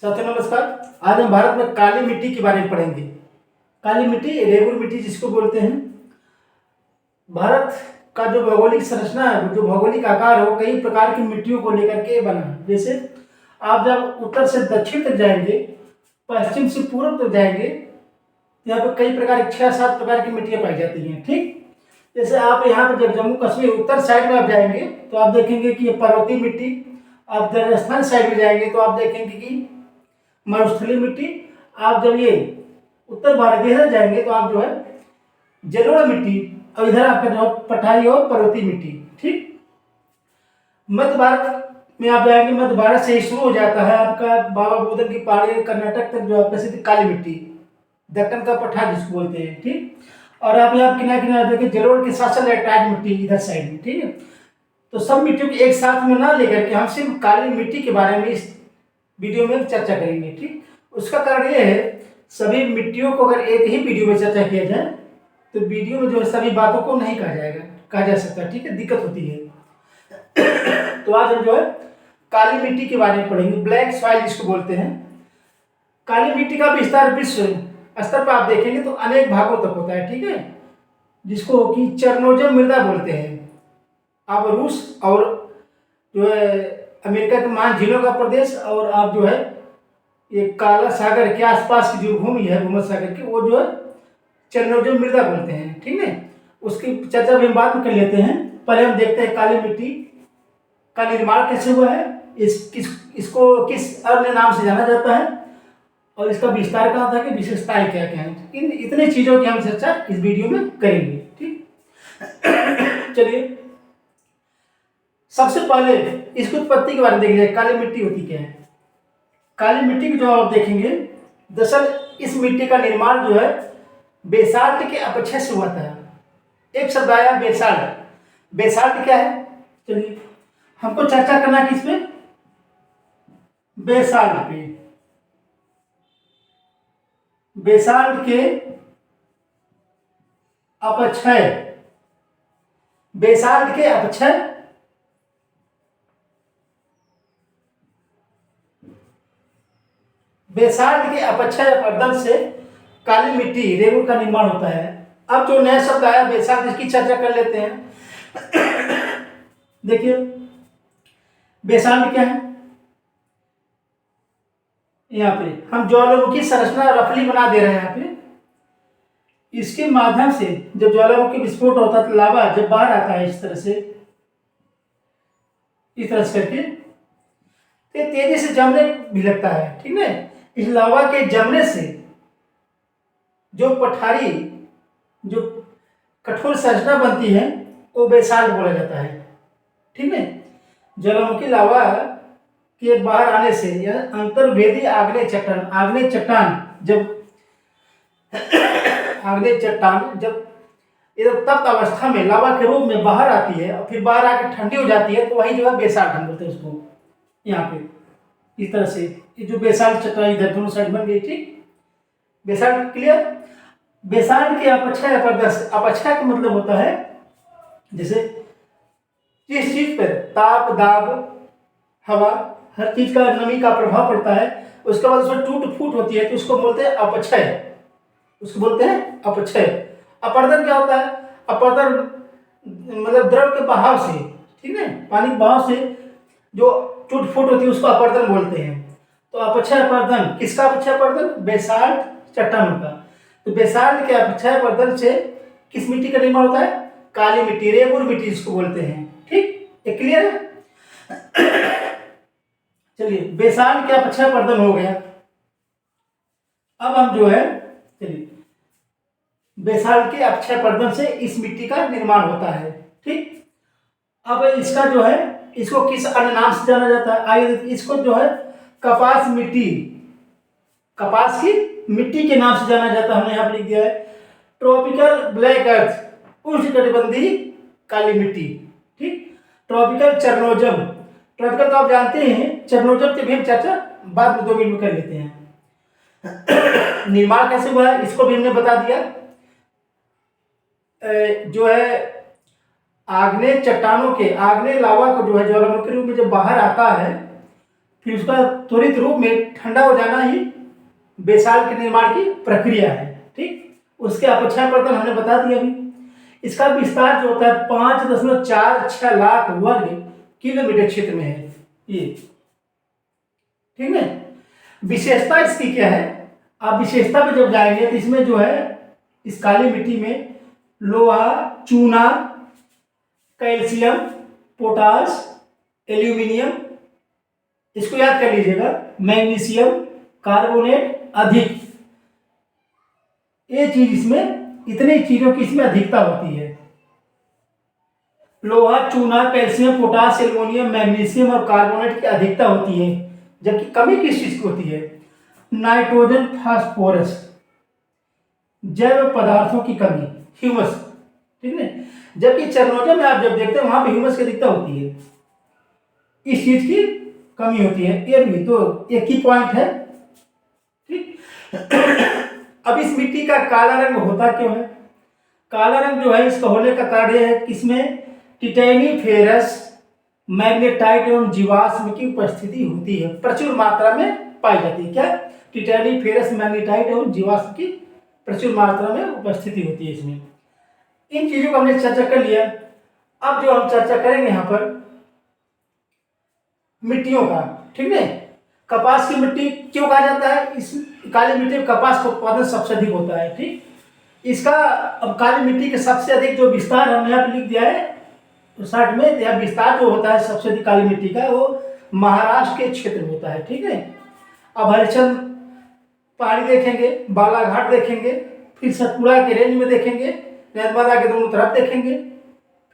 साथियों नमस्कार। आज हम भारत में काली मिट्टी के बारे में पढ़ेंगे। काली मिट्टी रेगुर मिट्टी जिसको बोलते हैं। भारत का जो भौगोलिक संरचना है, जो भौगोलिक आकार है, वो कई प्रकार की मिट्टियों को लेकर के बना है। जैसे आप जब उत्तर से दक्षिण तक जाएंगे, पश्चिम से पूर्व तक जाएंगे, तो यहाँ पर कई प्रकार की 6-7 प्रकार की मिट्टियाँ पाई जाती हैं। ठीक, जैसे आप यहाँ पर जब जम्मू कश्मीर उत्तर साइड में आप जाएंगे तो आप देखेंगे कि ये पर्वतीय मिट्टी। आप राजस्थान साइड में जाएंगे तो आप देखेंगे कि मरुस्थलीय मिट्टी। आप जब ये उत्तर भारत इधर जाएंगे तो आप जो है जलोढ़ मिट्टी, और इधर आपका जो पठारी और पर्वतीय मिट्टी। ठीक, मध्य भारत में आप जाएंगे, मध्य भारत से ही शुरू हो जाता है आपका बाबा बुदन की पहाड़ी, कर्नाटक तक जो है प्रसिद्ध काली मिट्टी, दक्कन का पठार जिसको बोलते हैं। ठीक, और आप यहाँ किनारे किनारे देखिए जलोढ़ के साथ साथ लैटराइट मिट्टी इधर साइड में। ठीक है, तो सब मिट्टियों को एक साथ में ना लेकर के हम सिर्फ काली मिट्टी के बारे में इस वीडियो में चर्चा करेंगे। ठीक, उसका कारण ये है, सभी मिट्टियों को अगर एक ही वीडियो में चर्चा किया जाए तो वीडियो में जो है सभी बातों को नहीं कहा जा सकता। ठीक है, दिक्कत होती है। तो आज हम जो है काली मिट्टी के बारे में पढ़ेंगे, ब्लैक सॉइल जिसको बोलते हैं। काली मिट्टी का विस्तार विश्व स्तर पर आप देखेंगे तो अनेक भागों तक होता है। ठीक है, जिसको कि चरनोजम मृदा बोलते हैं। आप रूस और जो है अमेरिका के महान झीलों का प्रदेश, और आप जो है ये काला सागर के आसपास की जो भूमि है, भूमध्य सागर की, वो जो है चरनोजम मृदा बोलते हैं। ठीक है, उसकी चर्चा भी हम बाद में कर लेते हैं। पहले हम देखते हैं काली मिट्टी का निर्माण कैसे हुआ है, इसको किस अन्य नाम से जाना जाता है, और इसका विस्तार कहाँ था, कि विशेषताएं क्या क्या हैं। इन इतने चीजों की हम चर्चा इस वीडियो में करेंगे। ठीक, चलिए सबसे पहले इसकी उत्पत्ति के बारे में देखिए, काली मिट्टी होती क्या है। काली मिट्टी की जो आप देखेंगे, दरअसल इस मिट्टी का निर्माण जो है बेसाल्ट के अपक्षय से हुआ था। एक शब्द आया बेसाल्ट। बेसाल्ट क्या है, चलिए हमको चर्चा करना किस पे, बेसाल्ट पे। बेसाल्ट के अपक्षय, बेसाल्ट के अपक्षय, बेसाल्ट के अपक्षय अपरदन से काली मिट्टी रेगुर का निर्माण होता है। अब जो नया शब्द आया बेसाल्ट, इसकी चर्चा कर लेते हैं। देखिए बेसाल्ट क्या है, यहाँ पे हम ज्वालामुखी संरचना रफली बना दे रहे हैं। यहाँ पे इसके माध्यम से जब ज्वालामुखी विस्फोट होता है तो लावा जब बाहर आता है इस तरह से करके, तो तेजी से जमने भी लगता है। ठीक है, इस लावा के जमने से जो पठारी, जो कठोर संरचना बनती है, वो बेसाल्ट बोला जाता है। ठीक है, ज्वालामुखी लावा के बाहर आने से यह अंतर्वेदी आग्नेय चट्टान जब इधर तप्त अवस्था में लावा के रूप में बाहर आती है और फिर बाहर आकर ठंडी हो जाती है, तो वही जो है बेसाल्ट हम बोलते हैं उसको। यहाँ पे इस तरह से ये जो बेसाल्ट चट्टान इधर दोनों साइड बन गई। ठीक, बेसाल्ट क्लियर। बेसाल्ट के अपक्षय अपक्षय का मतलब होता है जैसे जिस चीज पर ताप, दाब, हवा, हर चीज का नमी का प्रभाव पड़ता है, उसके बाद उसमें टूट फूट होती है, तो उसको बोलते हैं अपक्षय। उसको बोलते हैं अपक्षय। अपर्दन क्या होता है, अपर्दन मतलब द्रव के बहाव से, ठीक है, पानी के बहाव से जो टूट फूट होती है उसको अपर्दन बोलते हैं। तो अपक्षय अपर्दन, किसका अपक्षय अपर्दन, बेसाल्ट चट्टानों का। तो बेसाल्ट के अपक्षय अपर्दन से किस मिट्टी का निर्माण होता है, काली मिट्टी, रेगुर मिट्टी जिसको बोलते हैं। ठीक, ये क्लियर है। चलिए बेसाल्ट के अपक्षय अपर्दन हो गया। अब हम जो है, चलिए बेसाल्ट के अपक्षय अपर्दन से इस मिट्टी का निर्माण होता है। ठीक, अब इसका जो है, इसको किस अन्य नाम से जाना जाता है, आइए इसको जो है कपास मिट्टी, कपास की मिट्टी के नाम से जाना जाता है। हमने यहाँ पर लिख दिया है ट्रॉपिकल ब्लैक अर्थ, उष्णकटिबंधीय काली मिट्टी। ठीक, ट्रॉपिकल चरनोजम, ट्रॉपिकल तो आप जानते हैं, चरनोजम की भी हम चर्चा बाद में 2 मिनट में कर लेते हैं। निर्माण कैसे हुआ है इसको भी हमने बता दिया। जो है आग्नेय चट्टानों के, आग्नेय लावा को जो है ज्वालामुखी रूप में जब बाहर आता है फिर उसका त्वरित रूप में ठंडा हो जाना ही बेसाल के निर्माण की प्रक्रिया है। ठीक, उसके अपक्षयपर्तन हमने बता दिया अभी। इसका विस्तार जो होता है 5.46 लाख वर्ग किलोमीटर क्षेत्र में है ये। ठीक है, विशेषता इसकी क्या है, आप विशेषता पे जब जाएंगे तो इसमें जो है इस काली मिट्टी में लोहा, चूना, कैल्शियम, पोटास, एल्यूमिनियम, इसको याद कर लीजिएगा, मैग्नीशियम कार्बोनेट अधिक, ये चीज इसमें इतनी चीजों की इसमें अधिकता होती है। लोहा, चूना, कैल्शियम, पोटास, एल्युमिनियम, मैग्नीशियम और कार्बोनेट की अधिकता होती है, जबकि कमी किस चीज की होती है, नाइट्रोजन, फास्फोरस, जैव पदार्थों की कमी, ह्यूमस। ठीक है, जबकि चरनोजम में आप जब देखते हैं वहां पे ह्यूमस की अधिकता होती है, इस चीज की कमी होती है। ये भी तो एक ही पॉइंट है। ठीक, अब इस मिट्टी का काला रंग होता क्यों है, काला रंग जो है इसका होने का कारण यह है कि इसमें टिटेनिफेरस, मैग्नेटाइट एवं जीवाश्म की उपस्थिति होती है, प्रचुर मात्रा में पाई जाती है। क्या, टिटेनिफेरस, मैग्नेटाइट एवं जीवाश्म की प्रचुर मात्रा में उपस्थिति होती है इसमें। इन चीजों को हमने चर्चा कर लिया। अब जो हम चर्चा करेंगे यहाँ पर मिट्टियों का। ठीक है, कपास की मिट्टी क्यों कहा जाता है, इस काली मिट्टी में कपास का उत्पादन सबसे अधिक होता है। ठीक, इसका अब काली मिट्टी के सबसे अधिक जो विस्तार हमने यहाँ पे लिख दिया है 60 में, यह विस्तार जो होता है सबसे अधिक काली मिट्टी का वो महाराष्ट्र के क्षेत्र में होता है। ठीक है, अब हरिश्चंद्र पहाड़ी देखेंगे, बालाघाट देखेंगे, फिर सतपुड़ा के रेंज में देखेंगे, नर्मदा के दोनों तरफ देखेंगे,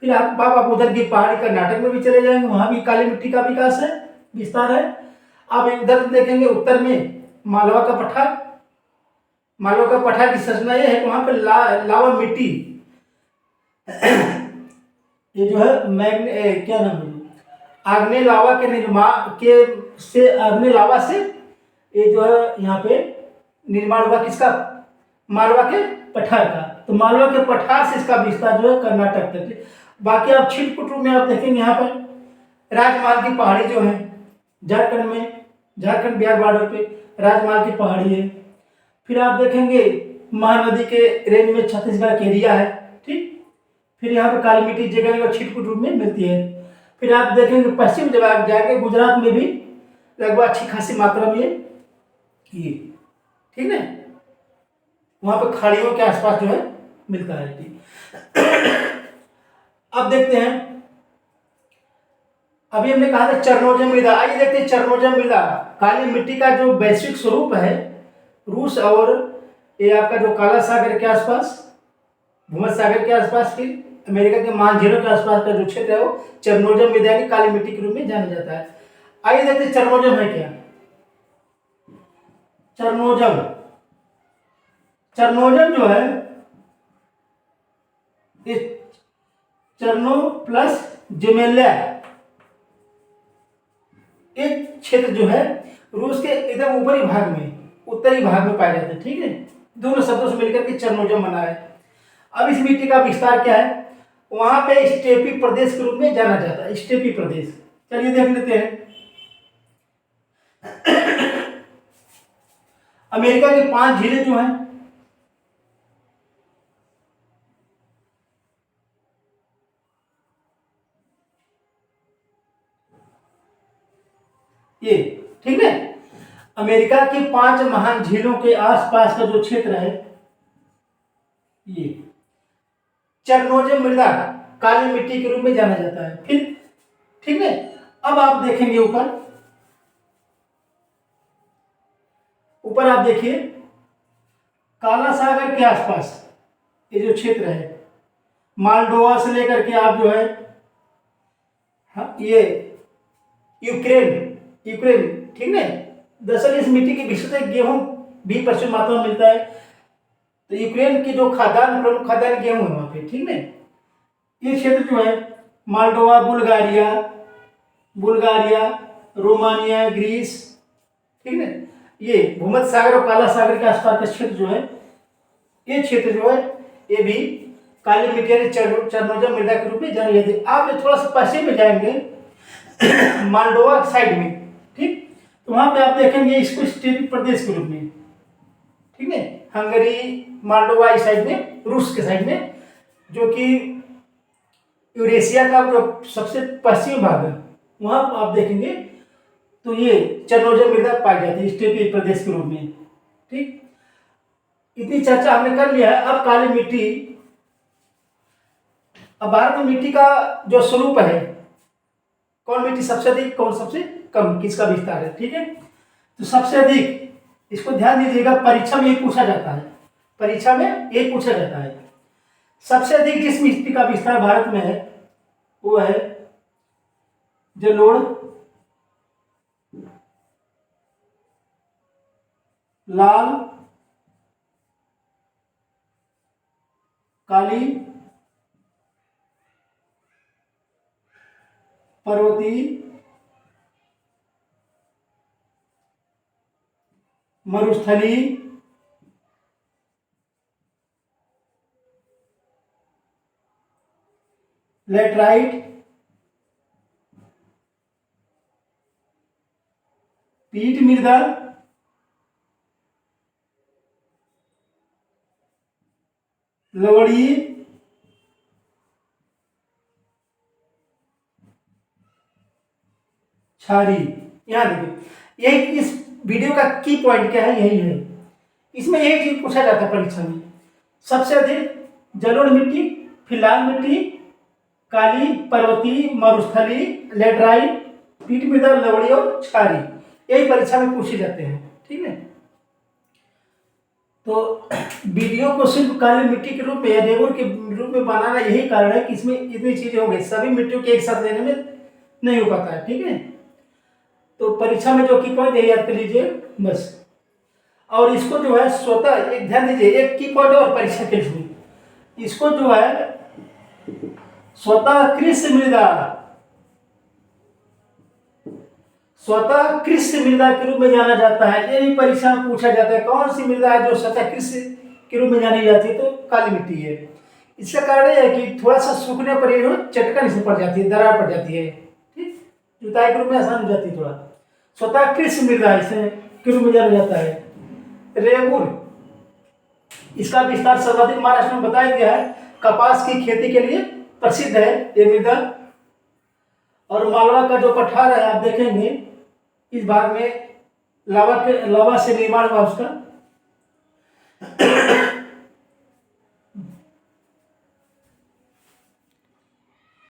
फिर आप उधर की पहाड़ी कर्नाटक में भी चले जाएंगे, वहां भी काली मिट्टी का विकास है, विस्तार है। आप उधर देखेंगे उत्तर में मालवा का पठार, मालवा का पठार की संरचना यह है कि वहां पर लावा मिट्टी ये जो है क्या नाम है, आग्नेय लावा के निर्माण के से, आग्नेय लावा से ये जो है यहाँ पे निर्माण हुआ किसका, मालवा के पठार का। तो मालवा के पठार से इसका विस्तार जो है कर्नाटक तक। बाकी आप छिटपुट रूप में आप देखेंगे यहाँ पर राजमाल की पहाड़ी जो है झारखंड में, झारखंड बिहार बॉर्डर पे राजमाल की पहाड़ी है। फिर आप देखेंगे महानदी के रेंज में छत्तीसगढ़ के एरिया है। ठीक, फिर यहाँ पे काली मिट्टी जगह छिटपुट रूप में मिलती है। फिर आप देखेंगे पश्चिम जब आप जाएंगे गुजरात में भी लगभग अच्छी खासी मात्रा में ये, ठीक है, वहां पर खाड़ियों के आसपास जो है मिलता है। ठीक, अब देखते हैं, अभी हमने कहा था चरनोजम मृदा, आइए देखते हैं चरनोजम मृदा काली मिट्टी का जो वैश्विक स्वरूप है। रूस और ये आपका जो काला सागर के आसपास, भूमध्य सागर के आसपास, फिर अमेरिका के महान झीलों के आसपास का जो क्षेत्र है वो चरनोजम मृदा यानी काली मिट्टी के रूप में जाना जाता है। आइए देखते हैं चरनोजम है क्या। चरनोजम, चरनोजम जो है इस चरनो प्लस जेमेलिया एक क्षेत्र जो है रूस के एकदम ऊपरी भाग में, उत्तरी भाग में पाया जाता है। ठीक है, दोनों शब्दों से मिलकर के चरनोजम बना है। अब इस मिट्टी का विस्तार क्या है, वहां पे स्टेपी प्रदेश के रूप में जाना जाता है, स्टेपी प्रदेश। चलिए देख लेते हैं। अमेरिका की 5 झीलें जो हैं ये, ठीक है, अमेरिका की 5 महान झीलों के आसपास का जो क्षेत्र है ये चरनोजम मृदा काली मिट्टी के रूप में जाना जाता है। फिर ठीक है, अब आप देखेंगे ऊपर, ऊपर आप देखिए काला सागर के आसपास ये जो क्षेत्र है मालडोवा से लेकर के आप जो है ये यूक्रेन, यूक्रेन, ठीक है। दरअसल इस मिट्टी की विशेषता गेहूं भी प्रचुर मात्रा में मिलता है। तो यूक्रेन की जो खाद्यान्न, प्रमुख खाद्यान्न गेहूं है वहां पे, ठीक है। ये क्षेत्र जो है Moldova, Bulgaria, Bulgaria, Romania, Greece, ठीक है, ये भूमध्य सागर और काला सागर के आसपास का क्षेत्र जो है, ये क्षेत्र जो है ये भी काली मिट्टी चरनोजम मृदा के रूप में जानी जाती है। आप थोड़ा सा पश्चिम में जाएंगे मालडोवा साइड में, ठीक, तो वहाँ पे आप देखेंगे इसको स्टेपिक प्रदेश के रूप में, ठीक है, हंगरी, माल्डोवा इस साइड में, रूस के साइड में, जो कि यूरेशिया का जो सबसे पश्चिमी भाग है, वहाँ आप देखेंगे तो ये चरनोजम मृदा पाई जाती है स्टेपी प्रदेश के रूप में। ठीक, इतनी चर्चा हमने कर लिया है। अब काली मिट्टी, अब भारत में मिट्टी का जो स्वरूप है, कौन मिट्टी सबसे अधिक, कौन सबसे कम, किसका विस्तार है, ठीक है। तो सबसे अधिक, इसको ध्यान दीजिएगा, परीक्षा में ये पूछा जाता है, परीक्षा में ये पूछा जाता है। सबसे अधिक जिस मिट्टी का विस्तार भारत में है वो है जलोढ़, लाल, काली, पर्वतीय, मरुस्थलीय, लेटराइट, पीट मृदा, लवणीय, क्षारीय। यहां देखिए, यही इस वीडियो का की पॉइंट क्या है, यही है। इसमें यही चीज पूछा जाता है परीक्षा में, सबसे अधिक जलोढ़ मिट्टी, फिर लाल मिट्टी, काली, पर्वतीय, मरुस्थलीय, लेटराइट, पीट मृदा, लवणीय और क्षारीय, यही परीक्षा में पूछे जाते हैं, ठीक है। तो वीडियो को सिर्फ काली मिट्टी के रूप में या रेगुर के रूप में बनाना यही कारण है कि इसमें इतनी चीजें हो गई, सभी मिट्टियों के एक साथ लेने में नहीं हो पाता है, ठीक है। तो परीक्षा में जो की पॉइंट है याद कर लीजिए बस। और इसको जो है स्वतः, एक ध्यान दीजिए, एक की पॉइंट और परीक्षा के लिए, इसको जो है स्वतः कृषि मृदा, स्वतः कृषि मृदा के रूप में जाना जाता है। ये भी परीक्षा में पूछा जाता है, कौन सी मृदा है जो स्वतः कृषि के रूप में जानी जाती है, तो काली मिट्टी है। इसका कारण यह है कि थोड़ा सा सूखने पर ये चटकन से पड़ जाती है, दरार पड़ जाती है, ठीक, जुताई के रूप में आसान हो जाती है थोड़ा। स्वतः कृषि मृदा इसे के रूप में जाना जाता है। रेगुर, इसका विस्तार सर्वाधिक महाराष्ट्र में बताया गया है, कपास की खेती के लिए प्रसिद्ध है ये मृदा। और मालवा का जो पठार है आप देखेंगे, इस भाग में लावा से निर्माण हुआ उसका